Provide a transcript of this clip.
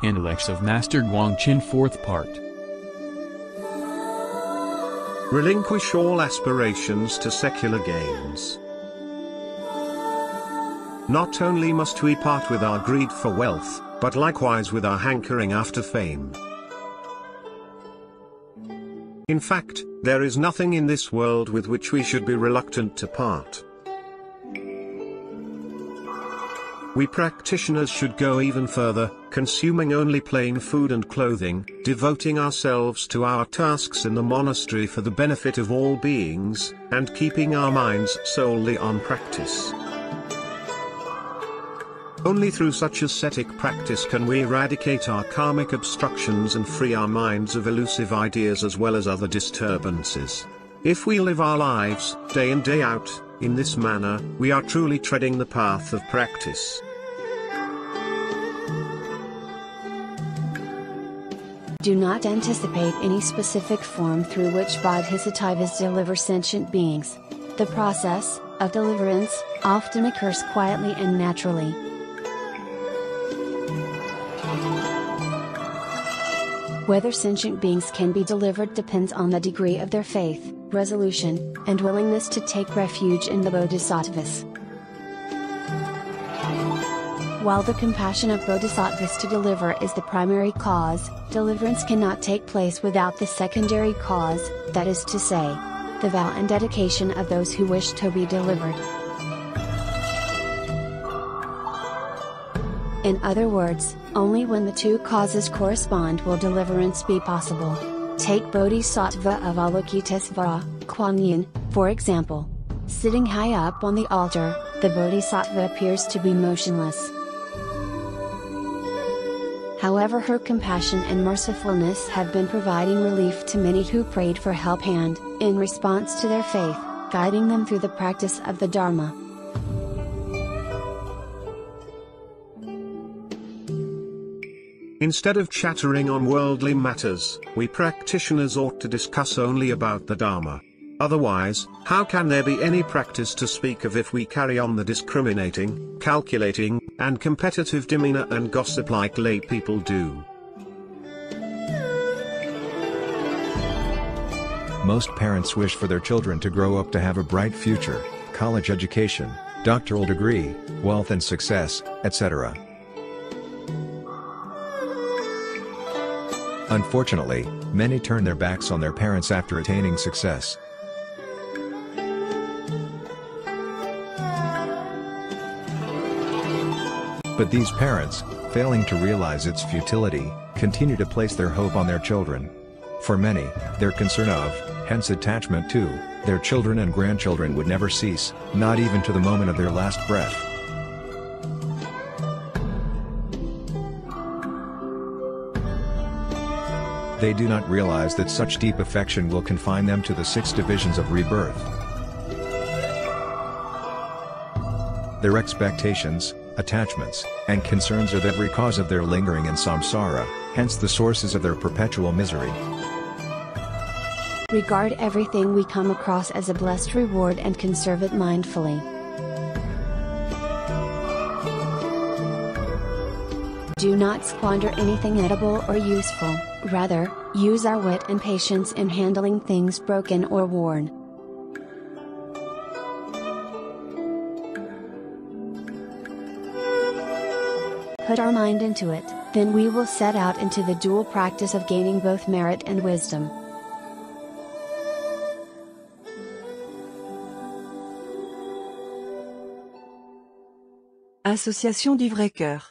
Analects of Master GuangQin 4th Part. Relinquish all aspirations to secular gains. Not only must we part with our greed for wealth, but likewise with our hankering after fame. In fact, there is nothing in this world with which we should be reluctant to part. We practitioners should go even further, consuming only plain food and clothing, devoting ourselves to our tasks in the monastery for the benefit of all beings, and keeping our minds solely on practice. Only through such ascetic practice can we eradicate our karmic obstructions and free our minds of elusive ideas as well as other disturbances. If we live our lives, day in day out, in this manner, we are truly treading the path of practice. Do not anticipate any specific form through which bodhisattvas deliver sentient beings. The process of deliverance often occurs quietly and naturally. Whether sentient beings can be delivered depends on the degree of their faith, resolution, and willingness to take refuge in the bodhisattvas. While the compassion of bodhisattvas to deliver is the primary cause, deliverance cannot take place without the secondary cause, that is to say, the vow and dedication of those who wish to be delivered. In other words, only when the two causes correspond will deliverance be possible. Take Bodhisattva of Avalokitesvara, GuangQin, for example. Sitting high up on the altar, the Bodhisattva appears to be motionless. However, her compassion and mercifulness have been providing relief to many who prayed for help and, in response to their faith, guiding them through the practice of the Dharma. Instead of chattering on worldly matters, we practitioners ought to discuss only about the Dharma. Otherwise, how can there be any practice to speak of if we carry on the discriminating, calculating, and competitive demeanor and gossip like lay people do? Most parents wish for their children to grow up to have a bright future, college education, doctoral degree, wealth and success, etc. Unfortunately, many turn their backs on their parents after attaining success. But these parents, failing to realize its futility, continue to place their hope on their children. For many, their concern of, hence attachment to, their children and grandchildren would never cease, not even to the moment of their last breath. They do not realize that such deep affection will confine them to the 6 divisions of rebirth. Their expectations, attachments, and concerns are the very cause of their lingering in samsara, hence the sources of their perpetual misery. Regard everything we come across as a blessed reward and conserve it mindfully. Do not squander anything edible or useful, rather, use our wit and patience in handling things broken or worn. Put our mind into it, then we will set out into the dual practice of gaining both merit and wisdom. Association du vrai cœur.